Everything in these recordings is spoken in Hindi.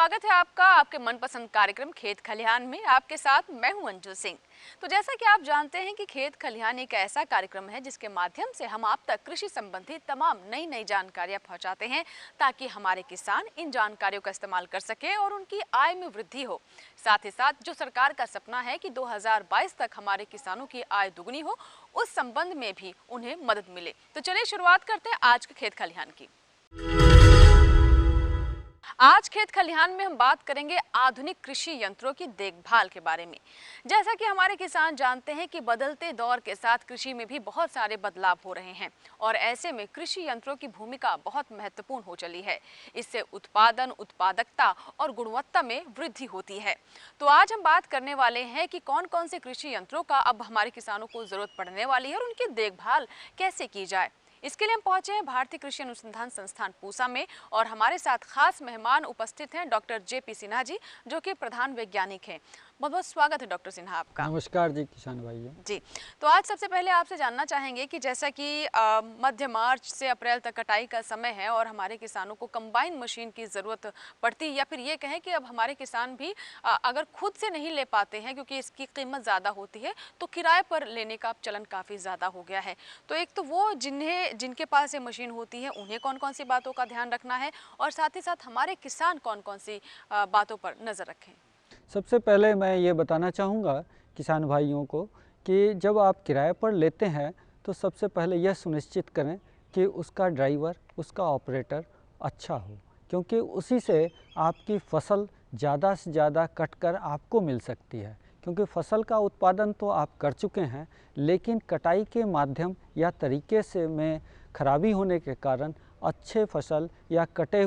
स्वागत है आपका आपके मनपसंद कार्यक्रम खेत खलिहान में। आपके साथ मैं हूं अंजू सिंह। तो जैसा कि आप जानते हैं कि खेत खलिहान एक ऐसा कार्यक्रम है जिसके माध्यम से हम आप तक कृषि संबंधी तमाम नई नई जानकारियां पहुंचाते हैं ताकि हमारे किसान इन जानकारियों का इस्तेमाल कर सके और उनकी आय में वृद्धि हो। साथ ही साथ जो सरकार का सपना है कि 2022 तक हमारे किसानों की आय दुगनी हो, उस संबंध में भी उन्हें मदद मिले। तो चलिए शुरुआत करते हैं आज के खेत खलिहान की। आज खेत खलिहान में हम बात करेंगे आधुनिक कृषि यंत्रों की देखभाल के बारे में। जैसा कि हमारे किसान जानते हैं कि बदलते दौर के साथ कृषि में भी बहुत सारे बदलाव हो रहे हैं और ऐसे में कृषि यंत्रों की भूमिका बहुत महत्वपूर्ण हो चली है। इससे उत्पादन, उत्पादकता और गुणवत्ता में वृद्धि होती है। तो आज हम बात करने वाले हैं कि कौन कौन से कृषि यंत्रों का अब हमारे किसानों को जरूरत पड़ने वाली है और उनकी देखभाल कैसे की जाए। इसके लिए हम पहुंचे हैं भारतीय कृषि अनुसंधान संस्थान पूसा में और हमारे साथ खास मेहमान उपस्थित हैं डॉक्टर जे.पी. सिन्हा जी, जो कि प्रधान वैज्ञानिक हैं। बहुत बहुत स्वागत है डॉक्टर सिन्हा आपका। नमस्कार जी किसान भाइयों जी। तो आज सबसे पहले आपसे जानना चाहेंगे कि जैसा कि मध्य मार्च से अप्रैल तक कटाई का समय है और हमारे किसानों को कंबाइन मशीन की ज़रूरत पड़ती है, या फिर ये कहें कि अब हमारे किसान भी अगर खुद से नहीं ले पाते हैं क्योंकि इसकी कीमत ज़्यादा होती है, तो किराए पर लेने का चलन काफ़ी ज़्यादा हो गया है। तो एक तो वो जिनके पास ये मशीन होती है उन्हें कौन कौन सी बातों का ध्यान रखना है और साथ ही साथ हमारे किसान कौन कौन सी बातों पर नज़र रखें। सबसे पहले मैं ये बताना चाहूँगा किसान भाइयों को कि जब आप किराए पर लेते हैं तो सबसे पहले यह सुनिश्चित करें कि उसका ड्राइवर, उसका ऑपरेटर अच्छा हो, क्योंकि उसी से आपकी फसल ज़्यादा से ज़्यादा कट कर आपको मिल सकती है। क्योंकि फसल का उत्पादन तो आप कर चुके हैं, लेकिन कटाई के माध्यम या तरीके से में खराबी होने के कारण अच्छे फसल या कटे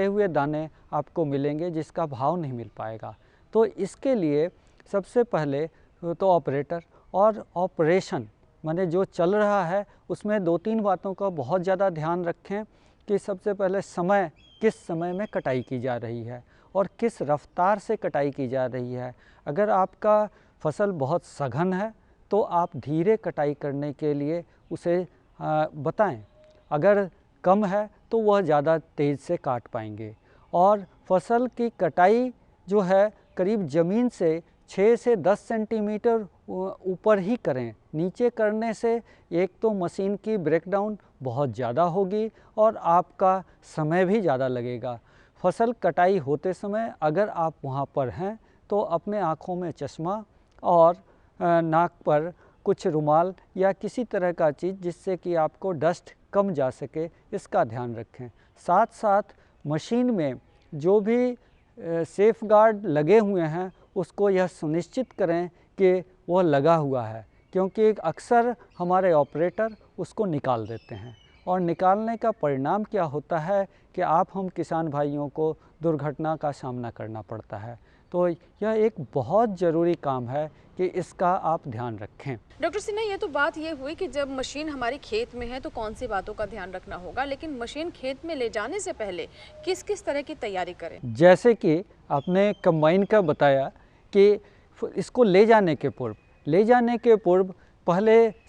हुए दाने आपको मिलेंगे जिसका भाव नहीं मिल पाएगा। तो इसके लिए सबसे पहले तो ऑपरेटर और ऑपरेशन माने जो चल रहा है उसमें 2-3 बातों का बहुत ज़्यादा ध्यान रखें कि सबसे पहले समय, किस समय में कटाई की जा रही है और किस रफ्तार से कटाई की जा रही है। अगर आपका फसल बहुत सघन है तो आप धीरे कटाई करने के लिए उसे बताएं। अगर कम है तो वह ज़्यादा तेज़ से काट पाएंगे। और फसल की कटाई जो है करीब ज़मीन से 6 से 10 सेंटीमीटर ऊपर ही करें। नीचे करने से एक तो मशीन की ब्रेकडाउन बहुत ज़्यादा होगी और आपका समय भी ज़्यादा लगेगा। फसल कटाई होते समय अगर आप वहाँ पर हैं तो अपने आँखों में चश्मा और नाक पर कुछ रुमाल या किसी तरह का चीज़ जिससे कि आपको डस्ट कम जा सके, इसका ध्यान रखें। साथ साथ मशीन में जो भी सेफ गार्ड लगे हुए हैं उसको यह सुनिश्चित करें कि वह लगा हुआ है, क्योंकि अक्सर हमारे ऑपरेटर उसको निकाल देते हैं और निकालने का परिणाम क्या होता है कि हम किसान भाइयों को दुर्घटना का सामना करना पड़ता है। तो यह एक बहुत ज़रूरी काम है कि इसका आप ध्यान रखें। डॉक्टर सिन्हा, ये तो बात ये हुई कि जब मशीन हमारे खेत में है तो कौन सी बातों का ध्यान रखना होगा, लेकिन मशीन खेत में ले जाने से पहले किस किस तरह की तैयारी करें? जैसे कि आपने कंबाइन का बताया कि इसको ले जाने के पूर्व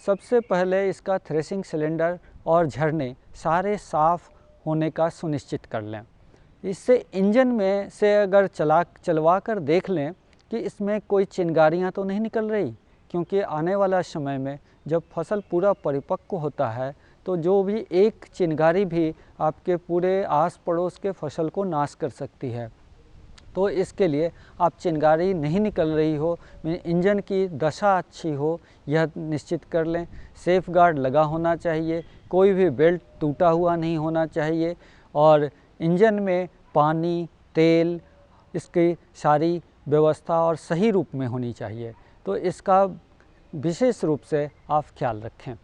सबसे पहले इसका थ्रेसिंग सिलेंडर और झरने सारे साफ़ होने का सुनिश्चित कर लें। इससे इंजन में से अगर चलवा कर देख लें कि इसमें कोई चिंगारियां तो नहीं निकल रही, क्योंकि आने वाला समय में जब फसल पूरा परिपक्व होता है तो जो भी एक चिंगारी भी आपके पूरे आस पड़ोस के फसल को नाश कर सकती है। तो इसके लिए आप चिंगारी नहीं निकल रही हो, इंजन की दशा अच्छी हो, यह निश्चित कर लें। सेफ गार्ड लगा होना चाहिए, कोई भी बेल्ट टूटा हुआ नहीं होना चाहिए और इंजन में पानी, तेल, इसकी सारी व्यवस्था और सही रूप में होनी चाहिए। तो इसका विशेष रूप से आप ख्याल रखें।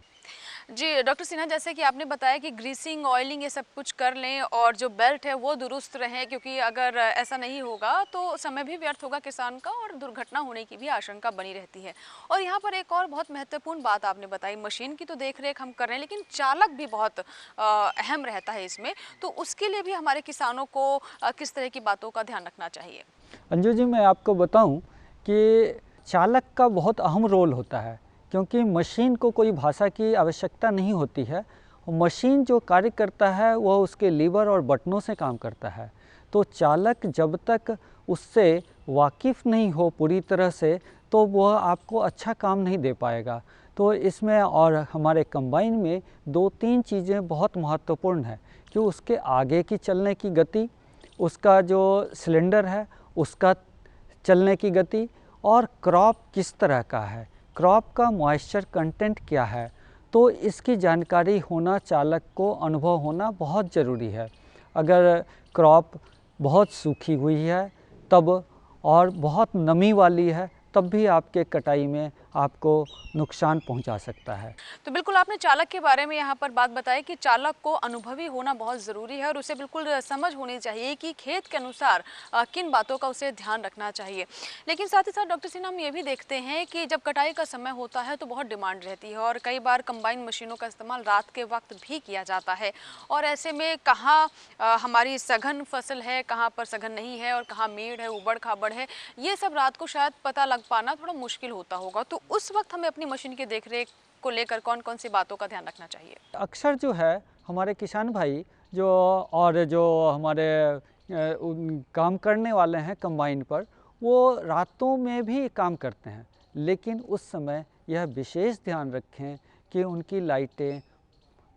जी डॉक्टर सिन्हा, जैसे कि आपने बताया कि ग्रीसिंग, ऑयलिंग ये सब कुछ कर लें और जो बेल्ट है वो दुरुस्त रहे, क्योंकि अगर ऐसा नहीं होगा तो समय भी व्यर्थ होगा किसान का और दुर्घटना होने की भी आशंका बनी रहती है। और यहाँ पर एक और बहुत महत्वपूर्ण बात आपने बताई, मशीन की तो देख रेख हम कर रहे हैं लेकिन चालक भी बहुत अहम रहता है इसमें, तो उसके लिए भी हमारे किसानों को किस तरह की बातों का ध्यान रखना चाहिए? अंजू जी, मैं आपको बताऊँ कि चालक का बहुत अहम रोल होता है, क्योंकि मशीन को कोई भाषा की आवश्यकता नहीं होती है। मशीन जो कार्य करता है वह उसके लीवर और बटनों से काम करता है। तो चालक जब तक उससे वाकिफ़ नहीं हो पूरी तरह से, तो वह आपको अच्छा काम नहीं दे पाएगा। तो इसमें और हमारे कंबाइन में 2-3 चीज़ें बहुत महत्वपूर्ण है कि उसके आगे की चलने की गति, उसका जो सिलेंडर है उसका चलने की गति, और क्रॉप किस तरह का है, क्रॉप का मॉइस्चर कंटेंट क्या है, तो इसकी जानकारी होना, चालक को अनुभव होना बहुत ज़रूरी है। अगर क्रॉप बहुत सूखी हुई है तब, और बहुत नमी वाली है तब भी आपके कटाई में आपको नुकसान पहुंचा सकता है। तो बिल्कुल आपने चालक के बारे में यहाँ पर बात बताई कि चालक को अनुभवी होना बहुत ज़रूरी है और उसे बिल्कुल समझ होनी चाहिए कि खेत के अनुसार किन बातों का उसे ध्यान रखना चाहिए। लेकिन साथ ही साथ डॉक्टर सिन्हा, हम ये भी देखते हैं कि जब कटाई का समय होता है तो बहुत डिमांड रहती है और कई बार कंबाइन मशीनों का इस्तेमाल रात के वक्त भी किया जाता है, और ऐसे में कहाँ हमारी सघन फसल है, कहाँ पर सघन नहीं है, और कहाँ मेड़ है, उबड़ खाबड़ है, ये सब रात को शायद पता लग पाना थोड़ा मुश्किल होता होगा। तो उस वक्त हमें अपनी मशीन की देखरेख को लेकर कौन कौन सी बातों का ध्यान रखना चाहिए? अक्सर जो है हमारे किसान भाई जो, और जो हमारे काम करने वाले हैं कंबाइन पर, वो रातों में भी काम करते हैं, लेकिन उस समय यह विशेष ध्यान रखें कि उनकी लाइटें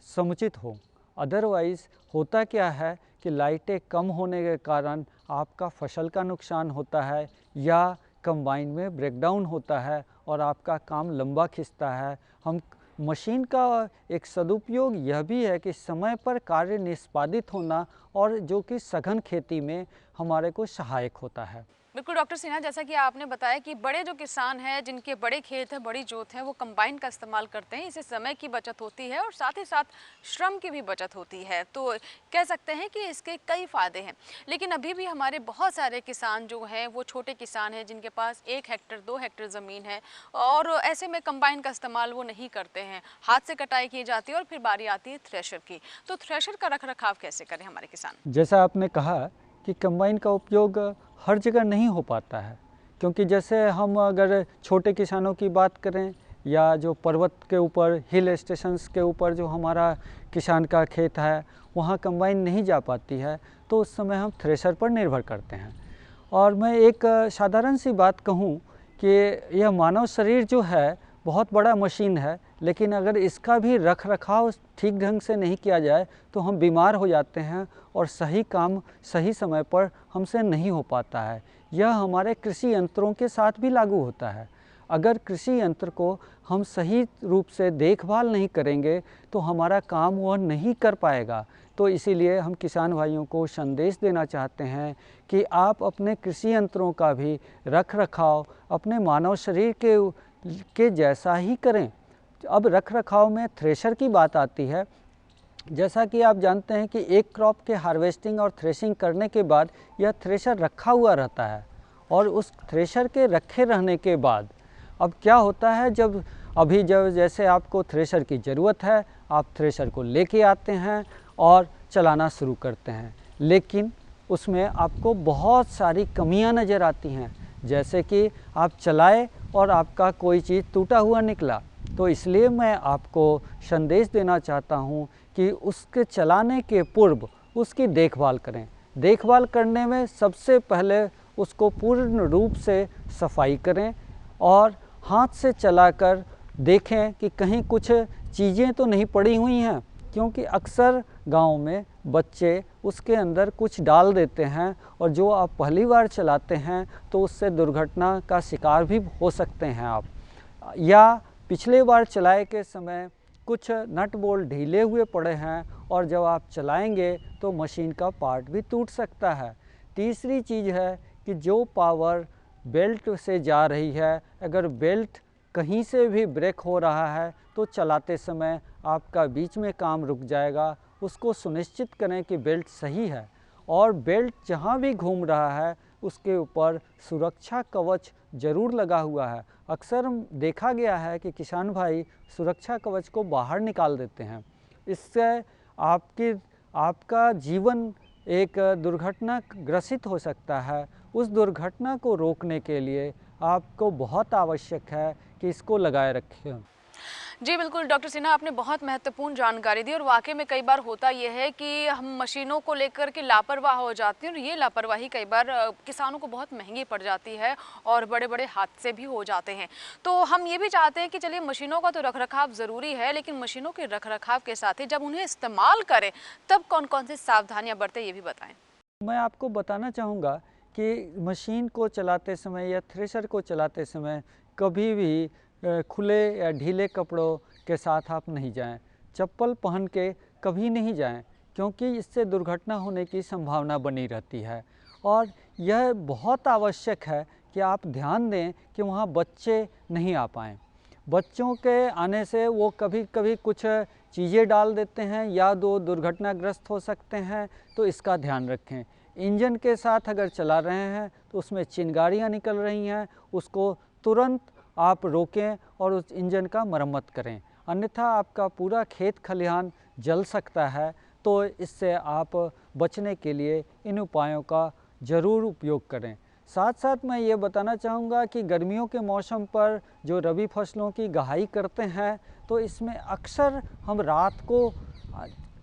समुचित हो। अदरवाइज़ होता क्या है कि लाइटें कम होने के कारण आपका फसल का नुकसान होता है, या कंबाइन में ब्रेकडाउन होता है और आपका काम लंबा खिंचता है। हम मशीन का एक सदुपयोग यह भी है कि समय पर कार्य निष्पादित होना, और जो कि सघन खेती में हमारे को सहायक होता है। बिल्कुल डॉक्टर सिन्हा, जैसा कि आपने बताया कि बड़े जो किसान हैं, जिनके बड़े खेत हैं, बड़ी जोत है, वो कंबाइन का इस्तेमाल करते हैं। इससे समय की बचत होती है और साथ ही साथ श्रम की भी बचत होती है। तो कह सकते हैं कि इसके कई फ़ायदे हैं। लेकिन अभी भी हमारे बहुत सारे किसान जो हैं वो छोटे किसान हैं, जिनके पास 1 हेक्टेयर 2 हेक्टेयर ज़मीन है, और ऐसे में कंबाइन का इस्तेमाल वो नहीं करते हैं। हाथ से कटाई की जाती है और फिर बारी आती है थ्रेशर की। तो थ्रेशर का रख रखाव कैसे करें हमारे किसान? जैसा आपने कहा कि कंबाइन का उपयोग हर जगह नहीं हो पाता है, क्योंकि जैसे हम अगर छोटे किसानों की बात करें, या जो पर्वत के ऊपर, हिल स्टेशंस के ऊपर जो हमारा किसान का खेत है, वहाँ कंबाइन नहीं जा पाती है, तो उस समय हम थ्रेशर पर निर्भर करते हैं। और मैं एक साधारण सी बात कहूँ कि यह मानव शरीर जो है बहुत बड़ा मशीन है, लेकिन अगर इसका भी रख रखाव ठीक ढंग से नहीं किया जाए तो हम बीमार हो जाते हैं और सही काम सही समय पर हमसे नहीं हो पाता है। यह हमारे कृषि यंत्रों के साथ भी लागू होता है। अगर कृषि यंत्र को हम सही रूप से देखभाल नहीं करेंगे तो हमारा काम वह नहीं कर पाएगा। तो इसीलिए हम किसान भाइयों को संदेश देना चाहते हैं कि आप अपने कृषि यंत्रों का भी रख रखाव अपने मानव शरीर के जैसा ही करें। अब रख रखाव में थ्रेशर की बात आती है। जैसा कि आप जानते हैं कि एक क्रॉप के हार्वेस्टिंग और थ्रेशिंग करने के बाद यह थ्रेशर रखा हुआ रहता है, और उस थ्रेशर के रखे रहने के बाद अब क्या होता है, जब जैसे आपको थ्रेशर की ज़रूरत है, आप थ्रेशर को लेके आते हैं और चलाना शुरू करते हैं, लेकिन उसमें आपको बहुत सारी कमियां नज़र आती हैं। जैसे कि आप चलाए और आपका कोई चीज़ टूटा हुआ निकला, तो इसलिए मैं आपको संदेश देना चाहता हूं कि उसके चलाने के पूर्व उसकी देखभाल करें। देखभाल करने में सबसे पहले उसको पूर्ण रूप से सफाई करें और हाथ से चलाकर देखें कि कहीं कुछ चीज़ें तो नहीं पड़ी हुई हैं, क्योंकि अक्सर गांव में बच्चे उसके अंदर कुछ डाल देते हैं, और जो आप पहली बार चलाते हैं तो उससे दुर्घटना का शिकार भी हो सकते हैं आप। या पिछले बार चलाए के समय कुछ नट बोल्ट ढीले हुए पड़े हैं, और जब आप चलाएंगे तो मशीन का पार्ट भी टूट सकता है। तीसरी चीज़ है कि जो पावर बेल्ट से जा रही है, अगर बेल्ट कहीं से भी ब्रेक हो रहा है तो चलाते समय आपका बीच में काम रुक जाएगा। उसको सुनिश्चित करें कि बेल्ट सही है, और बेल्ट जहाँ भी घूम रहा है उसके ऊपर सुरक्षा कवच ज़रूर लगा हुआ है। अक्सर देखा गया है कि किसान भाई सुरक्षा कवच को बाहर निकाल देते हैं। इससे आपका जीवन एक दुर्घटना ग्रसित हो सकता है। उस दुर्घटना को रोकने के लिए आपको बहुत आवश्यक है कि इसको लगाए रखें। जी बिल्कुल डॉक्टर सिन्हा, आपने बहुत महत्वपूर्ण जानकारी दी और वाकई में कई बार होता ये है कि हम मशीनों को लेकर के लापरवाह हो जाते हैं और ये लापरवाही कई बार किसानों को बहुत महंगी पड़ जाती है और बड़े बड़े हादसे भी हो जाते हैं। तो हम ये भी चाहते हैं कि चलिए मशीनों का तो रखरखाव ज़रूरी है, लेकिन मशीनों के रखरखाव के साथ ही जब उन्हें इस्तेमाल करें तब कौन कौन सी सावधानियाँ बरतें, ये भी बताएँ। मैं आपको बताना चाहूँगा कि मशीन को चलाते समय या थ्रेशर को चलाते समय कभी भी खुले या ढीले कपड़ों के साथ आप नहीं जाएं। चप्पल पहन के कभी नहीं जाएं, क्योंकि इससे दुर्घटना होने की संभावना बनी रहती है। और यह बहुत आवश्यक है कि आप ध्यान दें कि वहाँ बच्चे नहीं आ पाएँ। बच्चों के आने से वो कभी कभी कुछ चीज़ें डाल देते हैं या दुर्घटनाग्रस्त हो सकते हैं, तो इसका ध्यान रखें। इंजन के साथ अगर चला रहे हैं तो उसमें चिंगारियाँ निकल रही हैं, उसको तुरंत आप रोकें और उस इंजन का मरम्मत करें, अन्यथा आपका पूरा खेत खलिहान जल सकता है। तो इससे आप बचने के लिए इन उपायों का ज़रूर उपयोग करें। साथ साथ मैं ये बताना चाहूँगा कि गर्मियों के मौसम पर जो रबी फसलों की गहाई करते हैं, तो इसमें अक्सर हम रात को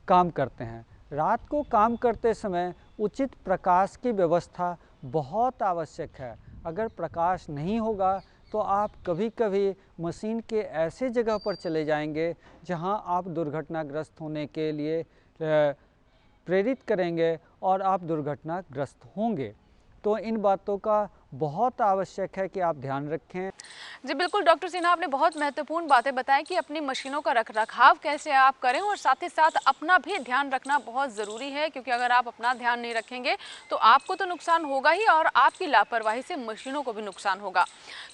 काम करते हैं। रात को काम करते समय उचित प्रकाश की व्यवस्था बहुत आवश्यक है। अगर प्रकाश नहीं होगा तो आप कभी कभी मशीन के ऐसे जगह पर चले जाएंगे जहां आप दुर्घटनाग्रस्त होने के लिए प्रेरित करेंगे और आप दुर्घटनाग्रस्त होंगे। तो इन बातों का बहुत आवश्यक है कि आप ध्यान रखें। जी बिल्कुल डॉक्टर सिन्हा, आपने बहुत महत्वपूर्ण बातें बताई कि अपनी मशीनों का रखरखाव कैसे आप करें और साथ ही साथ अपना भी ध्यान रखना बहुत ज़रूरी है, क्योंकि अगर आप अपना ध्यान नहीं रखेंगे तो आपको तो नुकसान होगा ही और आपकी लापरवाही से मशीनों को भी नुकसान होगा।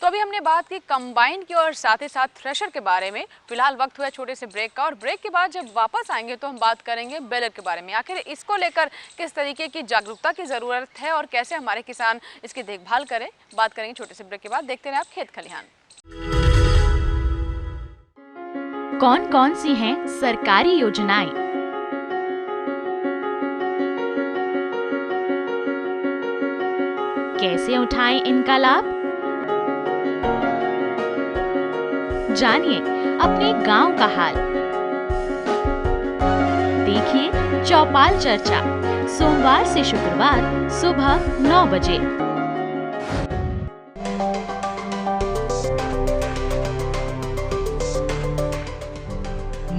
तो अभी हमने बात की कंबाइन की और साथ ही साथ थ्रेशर के बारे में। फिलहाल वक्त हुआ छोटे से ब्रेक का और ब्रेक के बाद जब वापस आएंगे तो हम बात करेंगे बेलर के बारे में। आखिर इसको लेकर किस तरीके की जागरूकता की ज़रूरत है और कैसे हमारे किसान इसकी देखभाल करें, बात करेंगे छोटे से ब्रेक के बाद। देखते रहे आप खेत खलिहान। कौन कौन सी हैं सरकारी योजनाएं? कैसे उठाएं इनका लाभ? जानिए अपने गांव का हाल। देखिए चौपाल चर्चा, सोमवार से शुक्रवार सुबह 9 बजे।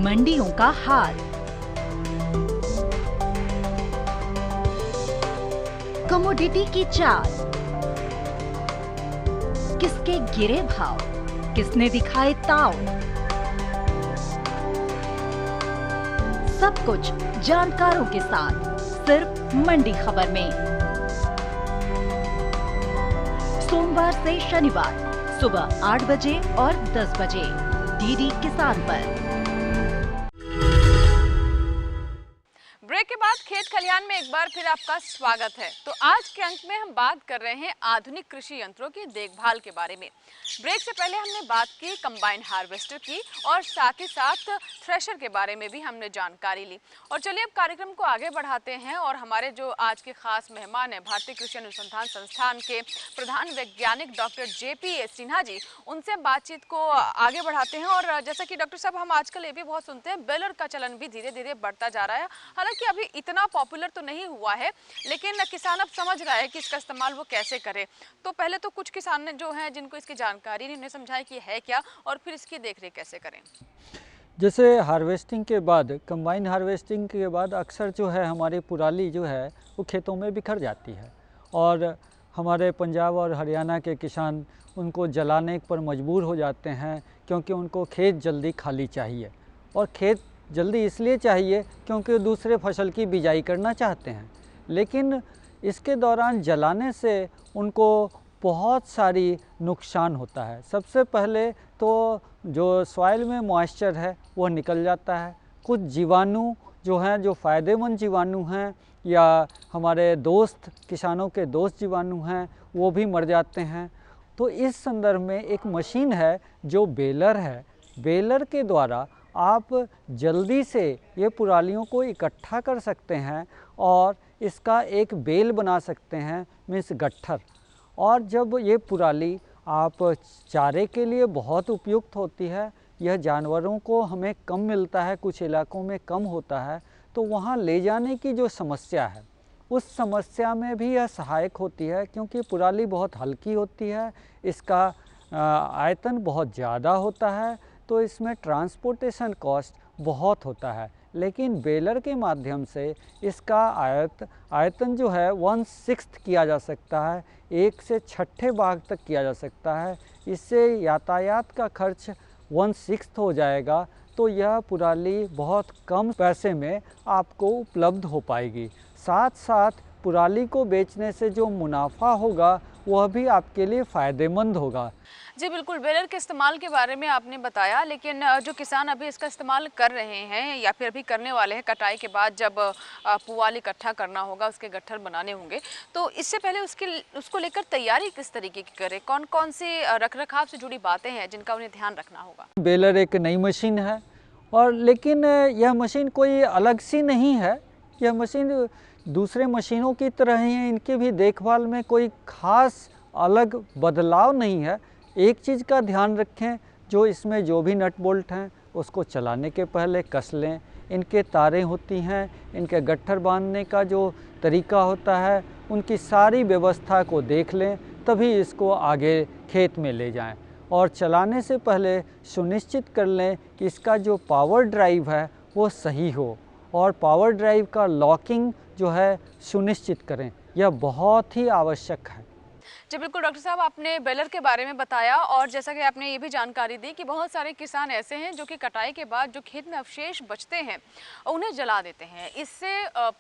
मंडियों का हाल, कमोडिटी की चाल, किसके गिरे भाव, किसने दिखाए ताव, सब कुछ जानकारों के साथ सिर्फ मंडी खबर में। सोमवार से शनिवार सुबह 8 बजे और 10 बजे डीडी किसान पर। ब्रेक के बाद खेत खलिहान में एक बार फिर आपका स्वागत है। तो आज के अंक में हम बात कर रहे हैं आधुनिक कृषि यंत्रों की देखभाल के बारे में। ब्रेक से पहले हमने बात की कंबाइन हार्वेस्टर की और साथ ही साथ थ्रेशर के बारे में भी हमने जानकारी ली। और चलिए अब कार्यक्रम को आगे बढ़ाते हैं और हमारे जो आज के खास मेहमान हैं भारतीय कृषि अनुसंधान संस्थान के प्रधान वैज्ञानिक डॉक्टर JP सिन्हा जी, उनसे बातचीत को आगे बढ़ाते हैं। और जैसा कि डॉक्टर साहब, हम आजकल ये भी बहुत सुनते हैं बेलर का चलन भी धीरे धीरे बढ़ता जा रहा है। हालांकि अभी इतना पॉपुलर तो नहीं हुआ है, लेकिन किसान अब समझ रहा है कि इसका इस्तेमाल वो कैसे करे। तो पहले तो कुछ किसान जो हैं जिनको इसकी जानकारी नहीं, उन्हें समझाया कि है क्या और फिर इसकी देखरेख कैसे करें। जैसे हार्वेस्टिंग के बाद, कंबाइन हार्वेस्टिंग के बाद अक्सर जो है हमारी पुराली जो है वो खेतों में बिखर जाती है और हमारे पंजाब और हरियाणा के किसान उनको जलाने पर मजबूर हो जाते हैं, क्योंकि उनको खेत जल्दी खाली चाहिए। और खेत जल्दी इसलिए चाहिए क्योंकि दूसरे फसल की बिजाई करना चाहते हैं, लेकिन इसके दौरान जलाने से उनको बहुत सारी नुकसान होता है। सबसे पहले तो जो सॉइल में मॉइस्चर है वो निकल जाता है, कुछ जीवाणु जो हैं, जो फ़ायदेमंद जीवाणु हैं या हमारे दोस्त, किसानों के दोस्त जीवाणु हैं, वो भी मर जाते हैं। तो इस संदर्भ में एक मशीन है जो बेलर है। बेलर के द्वारा आप जल्दी से ये पुरालियों को इकट्ठा कर सकते हैं और इसका एक बेल बना सकते हैं, मीन्स गट्ठर। और जब ये पुराली आप चारे के लिए बहुत उपयुक्त होती है, यह जानवरों को हमें कम मिलता है, कुछ इलाकों में कम होता है, तो वहाँ ले जाने की जो समस्या है उस समस्या में भी यह सहायक होती है, क्योंकि पुराली बहुत हल्की होती है, इसका आयतन बहुत ज़्यादा होता है, तो इसमें ट्रांसपोर्टेशन कॉस्ट बहुत होता है। लेकिन बेलर के माध्यम से इसका आयतन जो है 1/6 किया जा सकता है, 1 से 6ठे भाग तक किया जा सकता है। इससे यातायात का खर्च 1/6 हो जाएगा, तो यह पुराली बहुत कम पैसे में आपको उपलब्ध हो पाएगी। साथ साथ पुराली को बेचने से जो मुनाफा होगा वह भी आपके लिए फ़ायदेमंद होगा। जी बिल्कुल, बेलर के इस्तेमाल के बारे में आपने बताया, लेकिन जो किसान अभी इसका इस्तेमाल कर रहे हैं या फिर अभी करने वाले हैं, कटाई के बाद जब पुआल इकट्ठा करना होगा, उसके गट्ठर बनाने होंगे, तो इससे पहले उसको लेकर तैयारी किस तरीके की करें? कौन कौन सी रख-रखाव से जुड़ी बातें हैं जिनका उन्हें ध्यान रखना होगा? बेलर एक नई मशीन है, और लेकिन यह मशीन कोई अलग सी नहीं है। यह मशीन दूसरे मशीनों की तरह ही है, इनकी भी देखभाल में कोई ख़ास अलग बदलाव नहीं है। एक चीज़ का ध्यान रखें, जो इसमें जो भी नट बोल्ट हैं उसको चलाने के पहले कस लें। इनके तारें होती हैं, इनके गट्ठर बांधने का जो तरीका होता है, उनकी सारी व्यवस्था को देख लें, तभी इसको आगे खेत में ले जाएं। और चलाने से पहले सुनिश्चित कर लें कि इसका जो पावर ड्राइव है वो सही हो, और पावर ड्राइव का लॉकिंग जो है सुनिश्चित करें। यह बहुत ही आवश्यक है। जी बिल्कुल डॉक्टर साहब, आपने बेलर के बारे में बताया, और जैसा कि आपने ये भी जानकारी दी कि बहुत सारे किसान ऐसे हैं जो कि कटाई के बाद जो खेत में अवशेष बचते हैं उन्हें जला देते हैं। इससे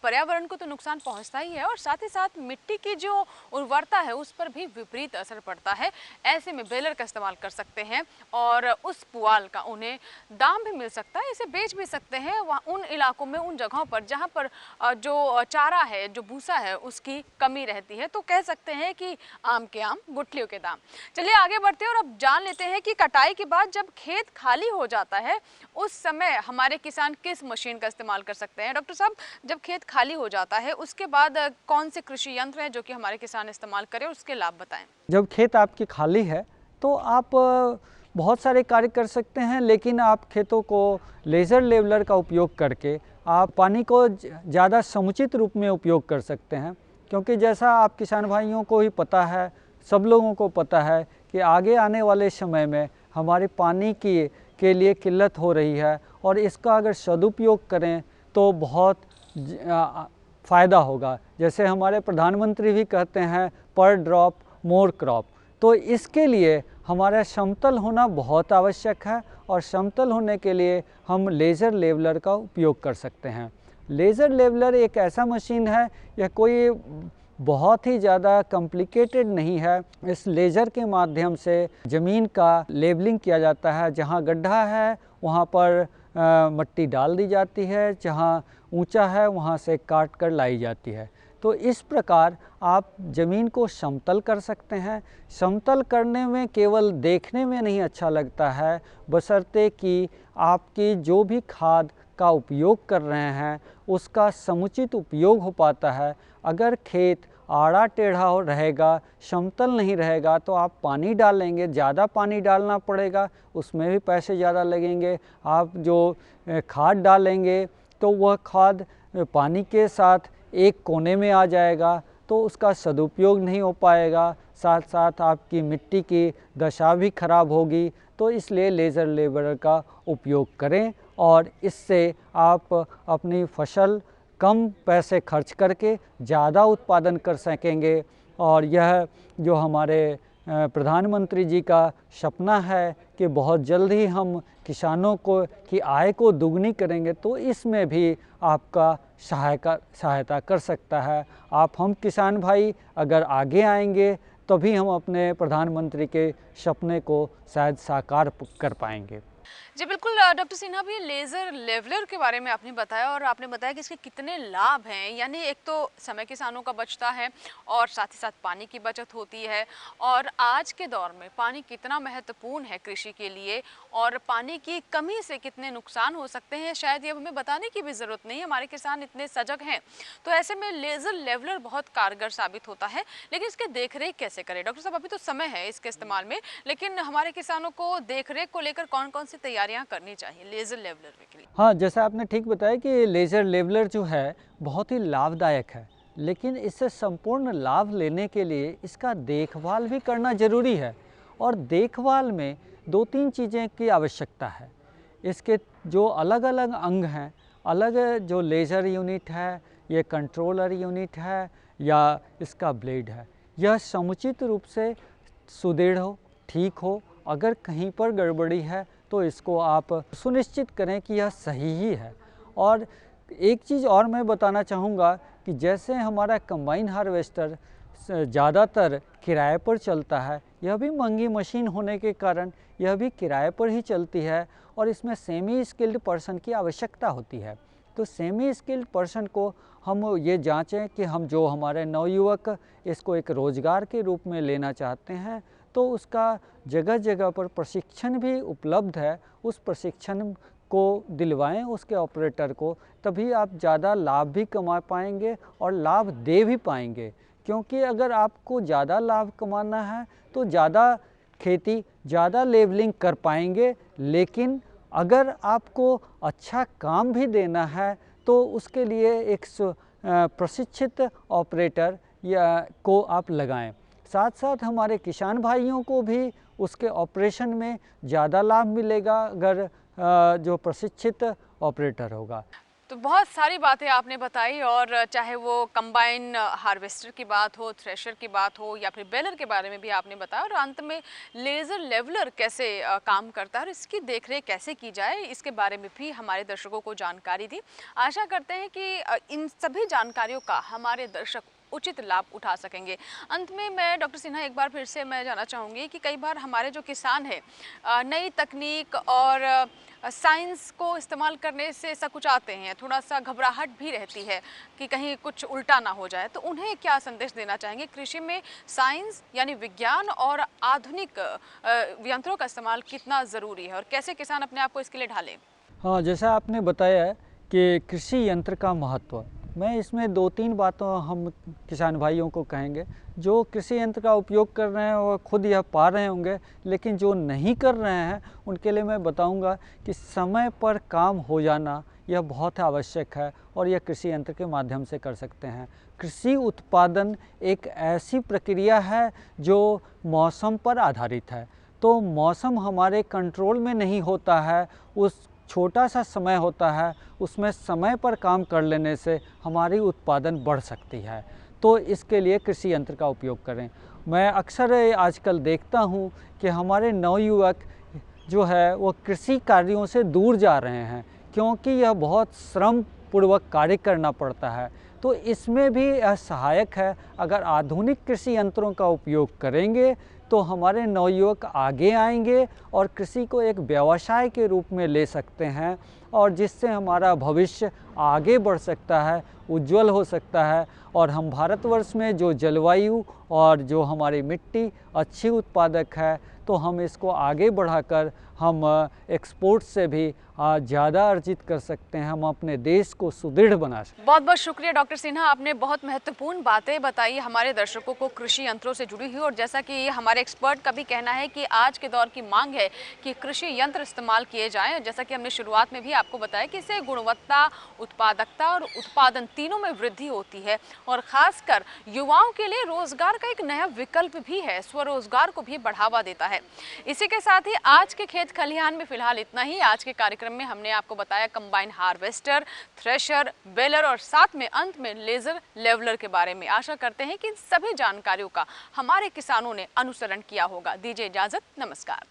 पर्यावरण को तो नुकसान पहुंचता ही है, और साथ ही साथ मिट्टी की जो उर्वरता है उस पर भी विपरीत असर पड़ता है। ऐसे में बेलर का इस्तेमाल कर सकते हैं, और उस पुआल का उन्हें दाम भी मिल सकता है, इसे बेच भी सकते हैं वहाँ उन इलाकों में, उन जगहों पर जहाँ पर जो चारा है, जो भूसा है, उसकी कमी रहती है। तो कह सकते हैं कि आम के आम गुठलियों के दाम। चलिए आगे बढ़ते हैं और अब जान लेते हैं कि कटाई के बाद जब खेत खाली हो जाता है उस समय हमारे किसान किस मशीन का इस्तेमाल कर सकते हैं। डॉक्टर साहब, जब खेत खाली हो जाता है उसके बाद कौन से कृषि यंत्र हैं जो कि हमारे किसान इस्तेमाल करें, उसके लाभ बताएं। जब खेत आपकी खाली है तो आप बहुत सारे कार्य कर सकते हैं, लेकिन आप खेतों को लेज़र लेवलर का उपयोग करके आप पानी को ज़्यादा समुचित रूप में उपयोग कर सकते हैं। क्योंकि जैसा आप किसान भाइयों को ही पता है, सब लोगों को पता है कि आगे आने वाले समय में हमारे पानी के लिए किल्लत हो रही है, और इसका अगर सदुपयोग करें तो बहुत फ़ायदा होगा। जैसे हमारे प्रधानमंत्री भी कहते हैं, पर ड्रॉप मोर क्रॉप। तो इसके लिए हमारा समतल होना बहुत आवश्यक है, और समतल होने के लिए हम लेज़र लेवलर का उपयोग कर सकते हैं। लेज़र लेवलर एक ऐसा मशीन है, यह कोई बहुत ही ज़्यादा कॉम्प्लिकेटेड नहीं है। इस लेज़र के माध्यम से ज़मीन का लेबलिंग किया जाता है। जहाँ गड्ढा है वहाँ पर मिट्टी डाल दी जाती है, जहाँ ऊंचा है वहाँ से काट कर लाई जाती है। तो इस प्रकार आप ज़मीन को समतल कर सकते हैं। समतल करने में केवल देखने में नहीं अच्छा लगता है, बशर्ते कि आपकी जो भी खाद का उपयोग कर रहे हैं उसका समुचित उपयोग हो पाता है। अगर खेत आड़ा टेढ़ा रहेगा, समतल नहीं रहेगा, तो आप पानी डालेंगे, ज़्यादा पानी डालना पड़ेगा, उसमें भी पैसे ज़्यादा लगेंगे। आप जो खाद डालेंगे तो वह खाद पानी के साथ एक कोने में आ जाएगा, तो उसका सदुपयोग नहीं हो पाएगा। साथ साथ आपकी मिट्टी की दशा भी खराब होगी। तो इसलिए लेज़र लेवलर का उपयोग करें, और इससे आप अपनी फसल कम पैसे खर्च करके ज़्यादा उत्पादन कर सकेंगे। और यह जो हमारे प्रधानमंत्री जी का सपना है कि बहुत जल्द ही हम किसानों की आय को दुगनी करेंगे, तो इसमें भी आपका सहायता कर सकता है। हम किसान भाई अगर आगे आएंगे तभी हम अपने प्रधानमंत्री के सपने को शायद साकार कर पाएंगे। जी बिल्कुल डॉक्टर सिन्हा भी, लेज़र लेवलर के बारे में आपने बताया, और आपने बताया कि इसके कितने लाभ हैं। यानी एक तो समय किसानों का बचता है, और साथ ही साथ पानी की बचत होती है। और आज के दौर में पानी कितना महत्वपूर्ण है कृषि के लिए, और पानी की कमी से कितने नुकसान हो सकते हैं, शायद ये हमें बताने की भी ज़रूरत नहीं है। हमारे किसान इतने सजग हैं, तो ऐसे में लेज़र लेवलर बहुत कारगर साबित होता है। लेकिन इसके देखरेख कैसे करें? डॉक्टर साहब, अभी तो समय है इसके इस्तेमाल में, लेकिन हमारे किसानों को देखरेख को लेकर कौन कौन से तैयारियां करनी चाहिए लेज़र लेवलर के लिए? हाँ, जैसा आपने ठीक बताया कि लेज़र लेवलर जो है बहुत ही लाभदायक है, लेकिन इससे संपूर्ण लाभ लेने के लिए इसका देखभाल भी करना ज़रूरी है। और देखभाल में 2-3 चीज़ें की आवश्यकता है। इसके जो अलग-अलग अंग हैं, अलग जो लेज़र यूनिट है, ये कंट्रोलर यूनिट है या इसका ब्लेड है, यह समुचित रूप से सुदृढ़ हो, ठीक हो। अगर कहीं पर गड़बड़ी है तो इसको आप सुनिश्चित करें कि यह सही ही है। और एक चीज़ और मैं बताना चाहूँगा कि जैसे हमारा कंबाइन हार्वेस्टर ज़्यादातर किराए पर चलता है, यह भी महंगी मशीन होने के कारण यह भी किराए पर ही चलती है और इसमें सेमी स्किल्ड पर्सन की आवश्यकता होती है। तो सेमी स्किल्ड पर्सन को हम ये जांचें कि हम जो हमारे नवयुवक इसको एक रोज़गार के रूप में लेना चाहते हैं, तो उसका जगह जगह पर प्रशिक्षण भी उपलब्ध है। उस प्रशिक्षण को दिलवाएं उसके ऑपरेटर को, तभी आप ज़्यादा लाभ भी कमा पाएंगे और लाभ दे भी पाएंगे। क्योंकि अगर आपको ज़्यादा लाभ कमाना है तो ज़्यादा खेती, ज़्यादा लेवलिंग कर पाएंगे, लेकिन अगर आपको अच्छा काम भी देना है तो उसके लिए एक प्रशिक्षित ऑपरेटर या को आप लगाएं। साथ साथ हमारे किसान भाइयों को भी उसके ऑपरेशन में ज़्यादा लाभ मिलेगा अगर जो प्रशिक्षित ऑपरेटर होगा। तो बहुत सारी बातें आपने बताई, और चाहे वो कंबाइन हार्वेस्टर की बात हो, थ्रेशर की बात हो, या फिर बेलर के बारे में भी आपने बताया, और अंत में लेज़र लेवलर कैसे काम करता है और इसकी देखरेख कैसे की जाए, इसके बारे में भी हमारे दर्शकों को जानकारी दी। आशा करते हैं कि इन सभी जानकारियों का हमारे दर्शक उचित लाभ उठा सकेंगे। अंत में मैं डॉक्टर सिन्हा एक बार फिर से मैं जानना चाहूँगी कि कई बार हमारे जो किसान हैं नई तकनीक और साइंस को इस्तेमाल करने से सकुचाते हैं, थोड़ा सा घबराहट भी रहती है कि कहीं कुछ उल्टा ना हो जाए, तो उन्हें क्या संदेश देना चाहेंगे? कृषि में साइंस यानी विज्ञान और आधुनिक यंत्रों का इस्तेमाल कितना ज़रूरी है और कैसे किसान अपने आप को इसके लिए ढालें? हाँ, जैसा आपने बताया कि कृषि यंत्र का महत्व, मैं इसमें 2-3 बातों हम किसान भाइयों को कहेंगे। जो कृषि यंत्र का उपयोग कर रहे हैं वो खुद यह पा रहे होंगे, लेकिन जो नहीं कर रहे हैं उनके लिए मैं बताऊंगा कि समय पर काम हो जाना यह बहुत आवश्यक है और यह कृषि यंत्र के माध्यम से कर सकते हैं। कृषि उत्पादन एक ऐसी प्रक्रिया है जो मौसम पर आधारित है, तो मौसम हमारे कंट्रोल में नहीं होता है। उस छोटा सा समय होता है, उसमें समय पर काम कर लेने से हमारी उत्पादन बढ़ सकती है। तो इसके लिए कृषि यंत्र का उपयोग करें। मैं अक्सर आजकल देखता हूँ कि हमारे नवयुवक जो है वो कृषि कार्यों से दूर जा रहे हैं, क्योंकि यह बहुत श्रम पूर्वक कार्य करना पड़ता है। तो इसमें भी यह सहायक है, अगर आधुनिक कृषि यंत्रों का उपयोग करेंगे तो हमारे नवयुवक आगे आएंगे और कृषि को एक व्यवसाय के रूप में ले सकते हैं, और जिससे हमारा भविष्य आगे बढ़ सकता है, उज्जवल हो सकता है। और हम भारतवर्ष में जो जलवायु और जो हमारी मिट्टी अच्छी उत्पादक है, तो हम इसको आगे बढ़ाकर हम एक्सपोर्ट से भी ज़्यादा अर्जित कर सकते हैं, हम अपने देश को सुदृढ़ बना सकते हैं। बहुत बहुत शुक्रिया डॉक्टर सिन्हा, आपने बहुत महत्वपूर्ण बातें बताई हमारे दर्शकों को कृषि यंत्रों से जुड़ी हुई। और जैसा कि हमारे एक्सपर्ट का भी कहना है कि आज के दौर की मांग है कि कृषि यंत्र इस्तेमाल किए जाएं। जैसा कि हमने शुरुआत में भी आपको बताया कि इससे गुणवत्ता, उत्पादकता और उत्पादन तीनों में वृद्धि होती है, और ख़ासकर युवाओं के लिए रोजगार का एक नया विकल्प भी है, स्वरोजगार को भी बढ़ावा देता है। इसी के साथ ही आज के खेत खलिहान में फिलहाल इतना ही। आज के कार्यक्रम में हमने आपको बताया कंबाइन हार्वेस्टर, थ्रेशर, बेलर और साथ में अंत में लेजर लेवलर के बारे में। आशा करते हैं कि इन सभी जानकारियों का हमारे किसानों ने अनुसरण किया होगा। दीजिए इजाजत, नमस्कार।